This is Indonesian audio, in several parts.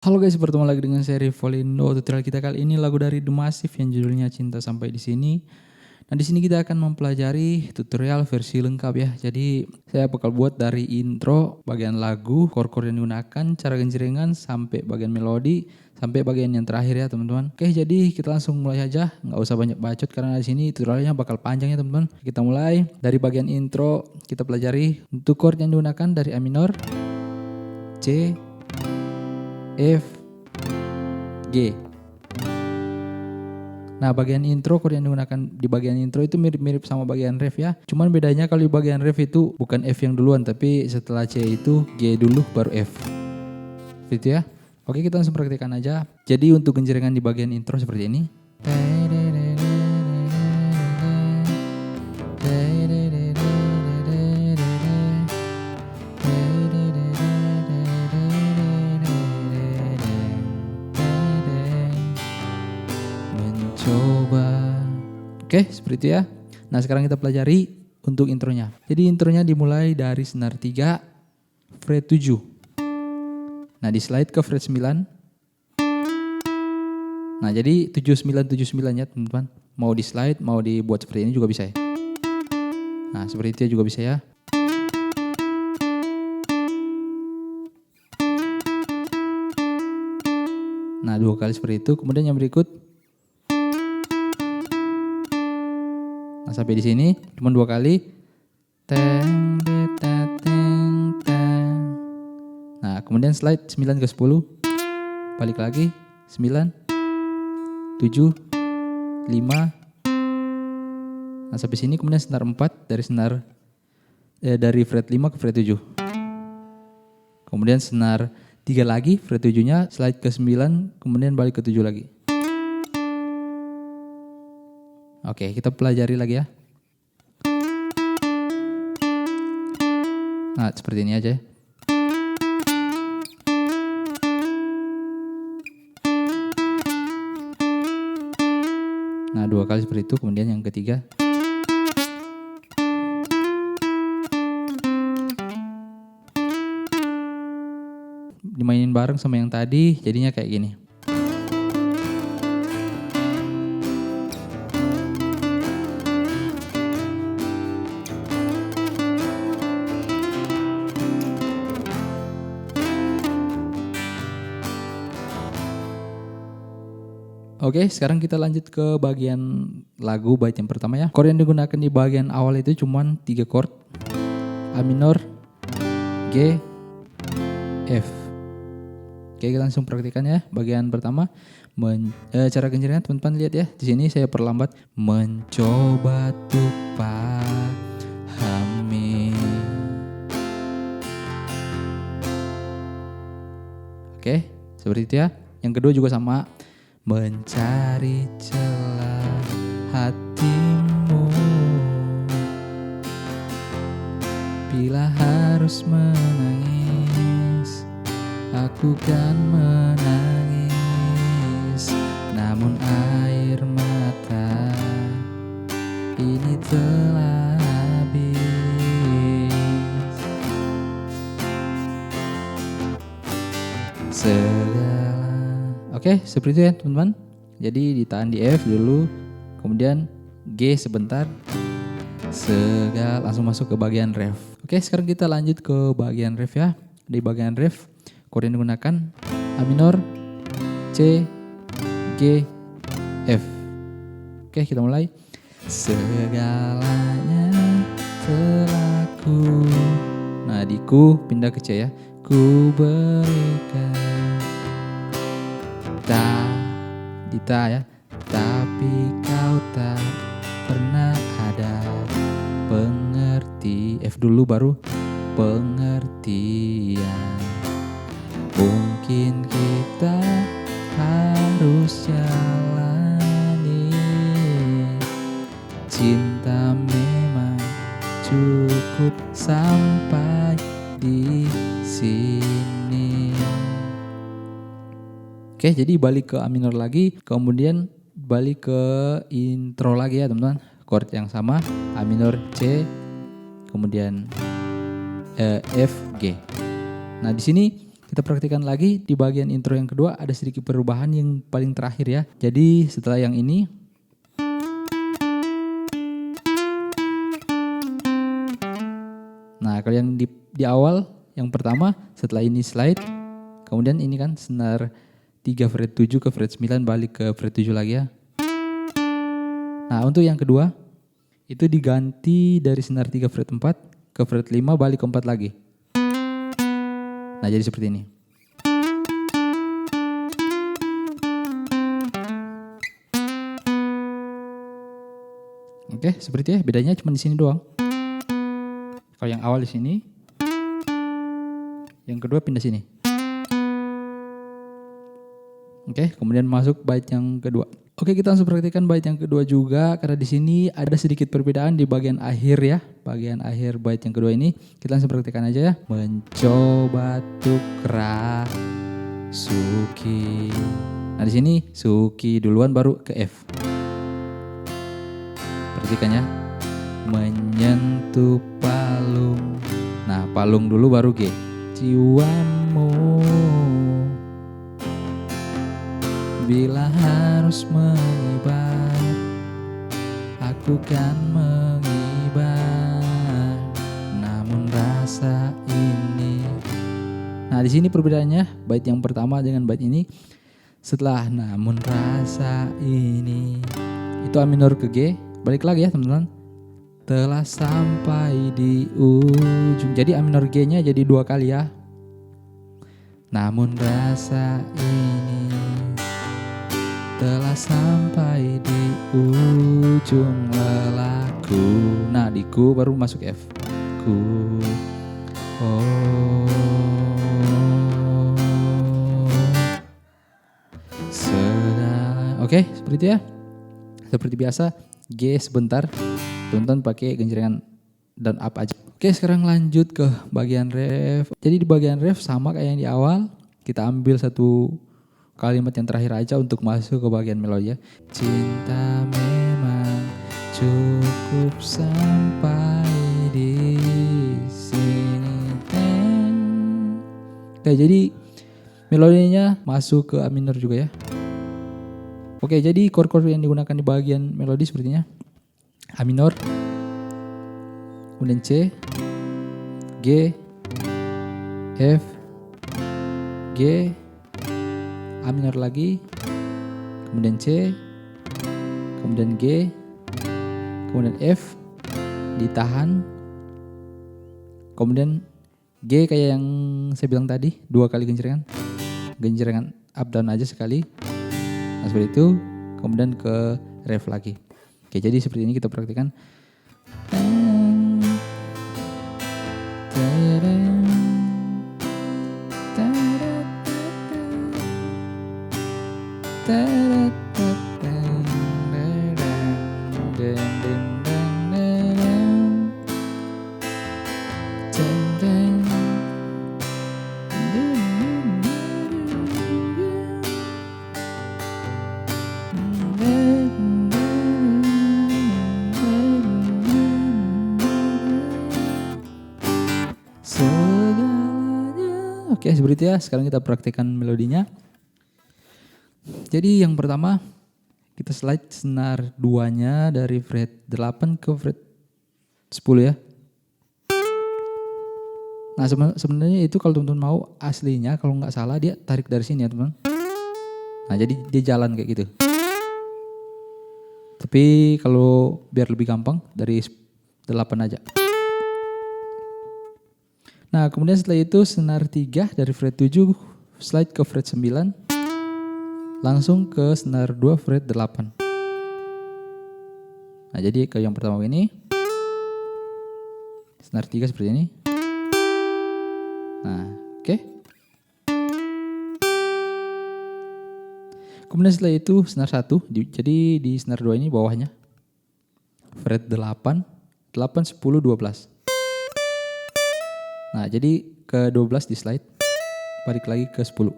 Halo guys, bertemu lagi dengan saya Rivolino. Tutorial kita kali ini lagu dari The Massive yang judulnya Cinta Sampai di Sini. Nah, di sini kita akan mempelajari tutorial versi lengkap ya. Jadi, saya bakal buat dari intro, bagian lagu, chord-chord yang digunakan, cara genjrengan sampai bagian melodi, sampai bagian yang terakhir ya, teman-teman. Oke, jadi kita langsung mulai aja. Nggak usah banyak bacot karena di sini tutorialnya bakal panjang ya, teman-teman. Kita mulai dari bagian intro, kita pelajari untuk chord yang digunakan dari A minor, C, F, G. Nah, bagian intro chord yang digunakan di bagian intro itu mirip-mirip sama bagian ref ya. Cuman bedanya kalau di bagian ref itu bukan F yang duluan, tapi setelah C itu G dulu baru F. Gitu ya. Oke, kita langsung praktekkan aja. Jadi untuk genjrengan di bagian intro seperti ini. Coba. Oke, seperti itu ya. Nah, sekarang kita pelajari untuk intronya. Jadi intronya dimulai dari senar 3 fret 7. Nah, di slide ke fret 9. Nah, jadi 7979 ya, teman-teman. Mau di slide, mau dibuat seperti ini juga bisa ya. Nah, seperti itu juga bisa ya. Nah, 2 kali seperti itu. Kemudian yang berikut. Nah, sampai di sini cuma 2 kali. Teng, teng, teng. Nah, kemudian slide 9 ke 10. Balik lagi 9, 7, 5. Nah, sampai sini kemudian senar 4 dari fret 5 ke fret 7. Kemudian senar 3 lagi, fret 7-nya slide ke 9, kemudian balik ke 7 lagi. Oke, kita pelajari lagi ya. Nah, seperti ini aja. Nah, 2 kali seperti itu, kemudian yang ketiga. Dimainin bareng sama yang tadi, jadinya kayak gini. Oke, sekarang kita lanjut ke bagian lagu bait yang pertama ya. Chord yang digunakan di bagian awal itu cuman 3 chord. A minor, G, F. Oke, kita langsung praktikan ya. Bagian pertama, cara genjrengan teman-teman lihat ya. Di sini saya perlambat. Mencoba untuk pahami. Oke, seperti itu ya. Yang kedua juga sama. Mencari celah hatimu bila harus menangis, aku kan menangis. Namun air mata ini telah habis. Oke, seperti itu ya teman-teman. Jadi ditahan di F dulu, kemudian G sebentar, langsung masuk ke bagian ref. Oke, sekarang kita lanjut ke bagian ref ya. Di bagian ref, chord yang digunakan A minor, C, G, F. Oke, kita mulai. Segalanya telah ku. Nah, di ku pindah ke C ya. Ku berikan. Di ta ya, tapi kau tak pernah ada pengerti. F dulu baru pengertian. Mungkin kita harus jalani. Cinta memang cukup sampai di sini. Oke, jadi balik ke A minor lagi, kemudian balik ke intro lagi ya teman-teman. Chord yang sama, A minor, C, kemudian F, G. Nah, di sini Kita praktikkan lagi di bagian intro yang kedua ada sedikit perubahan yang paling terakhir ya. Jadi setelah yang ini, nah kalau yang di awal yang pertama setelah ini slide, kemudian ini kan senar 3 fret 7 ke fret 9 balik ke fret 7 lagi ya. Nah untuk yang kedua itu diganti dari senar 3 fret 4 ke fret 5 balik ke 4 lagi. Nah jadi seperti ini. Oke, seperti ya, bedanya cuma di sini doang. Kalau yang awal di sini, yang kedua pindah sini. Oke, kemudian masuk bait yang kedua. Oke, kita langsung praktikkan bait yang kedua juga karena di sini ada sedikit perbedaan di bagian akhir ya. Bagian akhir bait yang kedua ini kita langsung praktikkan aja ya. Mencoba tuk Rasuki. Nah, di sini Suki duluan baru ke F. Perhatikan ya. Menyentuh palung. Nah, palung dulu baru G. Jiwamu bila harus mengibar, aku kan mengibar. Namun rasa ini. Nah, di sini perbedaannya bait yang pertama dengan bait ini. Setelah namun rasa ini itu A minor ke G. Balik lagi ya teman-teman. Telah sampai di ujung. Jadi A minor G-nya jadi 2 kali ya. Namun rasa ini telah sampai di ujung lelahku. Nah di ku baru masuk F. Ku. Oh. Oke, seperti itu ya. Seperti biasa. G sebentar, teman-teman pakai genjrengan down up aja. Oke, sekarang lanjut ke bagian ref. Jadi di bagian ref sama kayak yang di awal, kita ambil satu kalimat yang terakhir aja untuk masuk ke bagian melodi ya. Cinta memang cukup sampai di sini. Oke, jadi melodinya masuk ke A minor juga ya. Oke, jadi chord-chord yang digunakan di bagian melodi sepertinya A minor, kemudian C, G, F, G, A minor lagi, kemudian C, kemudian G, kemudian F, ditahan, kemudian G kayak yang saya bilang tadi, 2 kali genjrengan up down aja sekali. Nah seperti itu, kemudian ke ref lagi. Oke, jadi seperti ini kita praktikkan. Oke, seperti itu ya. Sekarang kita praktikkan melodinya. Jadi yang pertama kita slide senar 2-nya dari fret 8 ke fret 10 ya. Nah sebenarnya itu kalau teman-teman mau aslinya kalau nggak salah dia tarik dari sini ya teman. Nah jadi dia jalan kayak gitu. Tapi kalau biar lebih gampang dari 8 aja. Nah kemudian setelah itu senar 3 dari fret 7 slide ke fret 9. Langsung ke senar 2 fret 8. Nah jadi ke yang pertama ini. Senar 3 seperti ini. Nah oke. Kemudian setelah itu senar 1. Jadi di senar 2 ini bawahnya. Fret 8, 8, 10, 12. Nah jadi ke 12 di slide, balik lagi ke 10.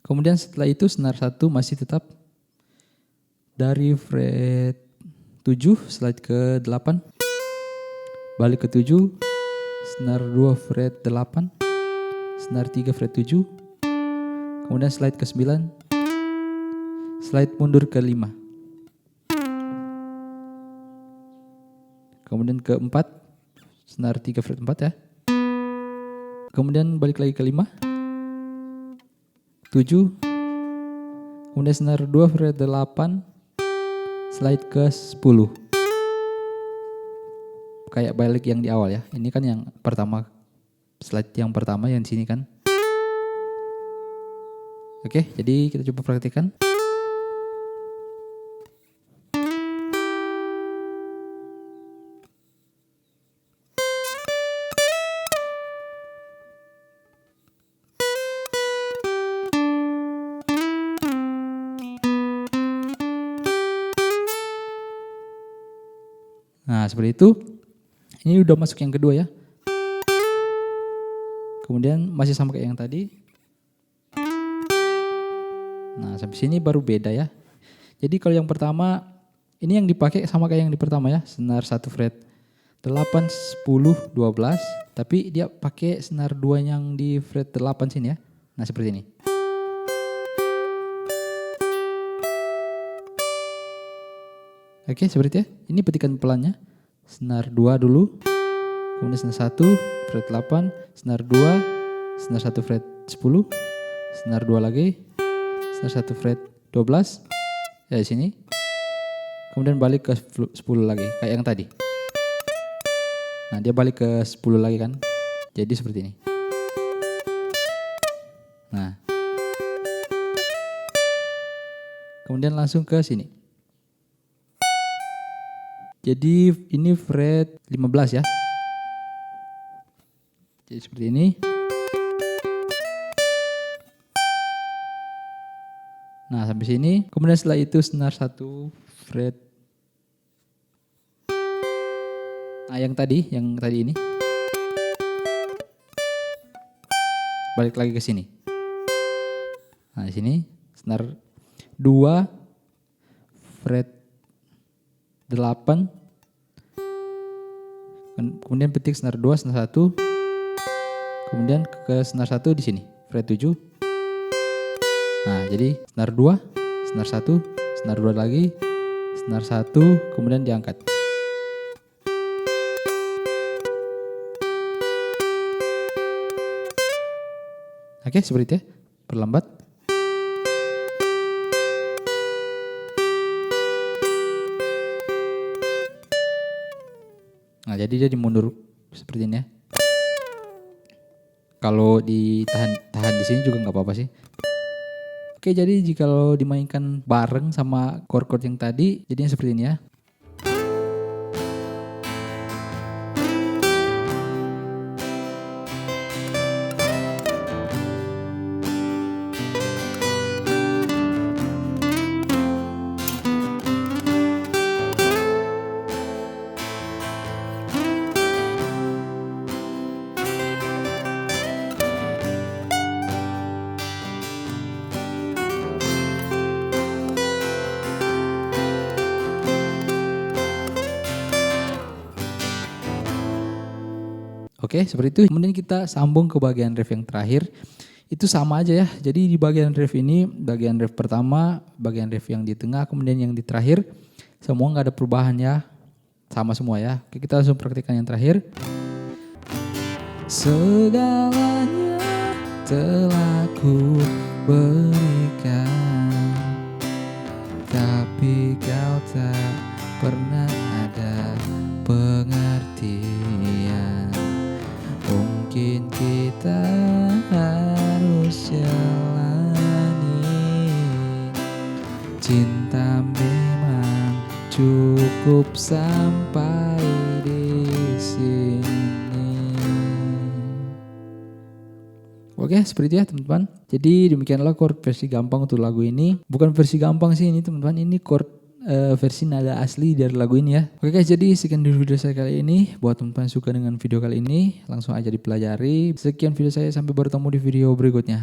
Kemudian setelah itu senar 1 masih tetap dari fret 7, slide ke 8. Balik ke 7, senar 2 fret 8, senar 3 fret 7. Kemudian slide ke 9, slide mundur ke 5. Kemudian ke 4, senar 3 fret 4 ya. Kemudian balik lagi ke 5, 7. Kemudian senar 2 fret 8, slide ke 10. Kayak balik yang di awal ya. Ini kan yang pertama, slide yang pertama yang di sini kan. Oke, jadi kita coba praktikkan. Nah, seperti itu. Ini udah masuk yang kedua ya. Kemudian masih sama kayak yang tadi. Nah, sampai sini baru beda ya. Jadi kalau yang pertama, ini yang dipakai sama kayak yang di pertama ya. Senar 1 fret 8, 10, 12. Tapi dia pakai senar 2 yang di fret 8 sini ya. Nah, seperti ini. Oke, seperti itu ya. Ini petikan pelannya. Senar 2 dulu. Kemudian senar 1 fret 8, senar 2, senar 1 fret 10, senar 2 lagi, senar 1 fret 12. Ya di sini. Kemudian balik ke 10 lagi kayak yang tadi. Nah, dia balik ke 10 lagi kan. Jadi seperti ini. Nah. Kemudian langsung ke sini. Jadi ini fret 15 ya. Jadi seperti ini. Nah, sampai sini. Kemudian setelah itu senar 1 fret. Nah, yang tadi ini. Balik lagi ke sini. Nah, di sini senar 2 fret 8. Kemudian petik senar 2, senar 1. Kemudian ke senar 1 di sini, fret 7. Nah, jadi senar 2, senar 1, senar 2 lagi, senar 1, kemudian diangkat. Oke, seperti itu ya. Perlambat. Nah, jadi dia dimundur seperti ini ya. Kalau ditahan di sini juga nggak apa-apa sih. Oke, jadi jika dimainkan bareng sama chord-chord yang tadi, jadinya seperti ini ya. Oke, seperti itu. Kemudian kita sambung ke bagian riff yang terakhir. Itu sama aja ya. Jadi di bagian riff ini, bagian riff pertama, bagian riff yang di tengah, kemudian yang di terakhir, semua nggak ada perubahan ya. Sama semua ya. Oke, kita langsung praktikkan yang terakhir. Segalanya telah ku berikan, tapi kau tak pernah ada pengertian. Mungkin kita harus jalani, cinta memang cukup sampai di sini. Oke, seperti itu ya teman-teman. Jadi demikianlah chord versi gampang untuk lagu ini. Bukan versi gampang sih ini teman-teman, ini chord versi nada asli dari lagu ini ya. Oke guys, jadi sekian dulu video saya kali ini. Buat teman-teman suka dengan video kali ini, langsung aja dipelajari. Sekian video saya, sampai bertemu di video berikutnya.